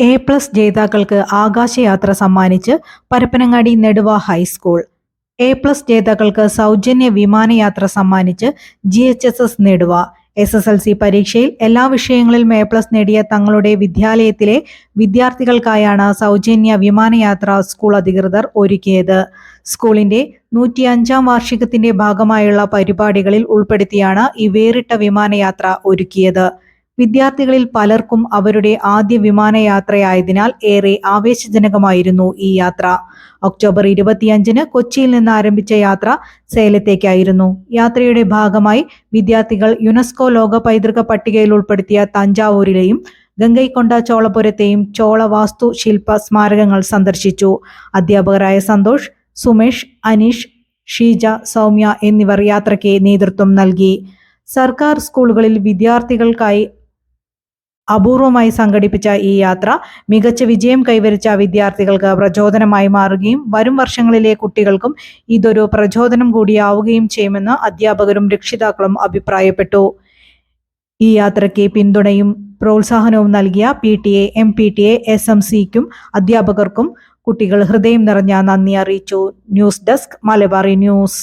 A+ ജേതാക്കൾക്ക് ആകാശയാത്ര സമ്മാനിച്ച് Parappanangadi Neduva high school. A+ ജേതാക്കൾക്ക് സൗജന്യ വിമാനയാത്ര സമ്മാനിച്ച് GHSS നെടുവ. SSLC പരീക്ഷയിൽ എല്ലാ വിഷയങ്ങളിലും A+ നേടിയ തങ്ങളുടെ വിദ്യാലയത്തിലെ വിദ്യാർത്ഥികൾക്കായാണ് സൗജന്യ വിമാനയാത്ര സ്കൂൾ അധികൃതർ ഒരുക്കിയത്. സ്കൂളിന്റെ 105-ാം വാർഷികത്തിന്റെ ഭാഗമായുള്ള പരിപാടികളിൽ ഉൾപ്പെടുത്തിയാണ് ഈ വേറിട്ട വിമാനയാത്ര ഒരുക്കിയത്. വിദ്യാർത്ഥികളിൽ പലർക്കും അവരുടെ ആദ്യ വിമാനയാത്രയായതിനാൽ ഏറെ ആവേശജനകമായിരുന്നു ഈ യാത്ര. ഒക്ടോബർ 25-ന് കൊച്ചിയിൽ നിന്ന് ആരംഭിച്ച യാത്ര സേലത്തേക്കായിരുന്നു. യാത്രയുടെ ഭാഗമായി വിദ്യാർത്ഥികൾ യുനെസ്കോ ലോക പൈതൃക പട്ടികയിൽ ഉൾപ്പെടുത്തിയ തഞ്ചാവൂരിലെയും ഗംഗൈക്കൊണ്ട ചോളപുരത്തെയും ചോള വാസ്തു ശില്പ സ്മാരകങ്ങൾ സന്ദർശിച്ചു. അധ്യാപകരായ സന്തോഷ്, സുമേഷ്, അനീഷ്, ഷീജ, സൗമ്യ എന്നിവർ യാത്രയ്ക്ക് നേതൃത്വം നൽകി. സർക്കാർ സ്കൂളുകളിൽ വിദ്യാർത്ഥികൾക്കായി അപൂർവമായി സംഘടിപ്പിച്ച ഈ യാത്ര മികച്ച വിജയം കൈവരിച്ച വിദ്യാർത്ഥികൾക്ക് പ്രചോദനമായി മാറുകയും വരും വർഷങ്ങളിലെ കുട്ടികൾക്കും ഇതൊരു പ്രചോദനം കൂടിയാവുകയും ചെയ്യുമെന്ന് അധ്യാപകരും രക്ഷിതാക്കളും അഭിപ്രായപ്പെട്ടു. ഈ യാത്രയ്ക്ക് പിന്തുണയും പ്രോത്സാഹനവും നൽകിയ PTA, MPTA, SMCക്കും അധ്യാപകർക്കും കുട്ടികൾ ഹൃദയം നിറഞ്ഞ നന്ദി അറിയിച്ചു. News desk, Malabari news.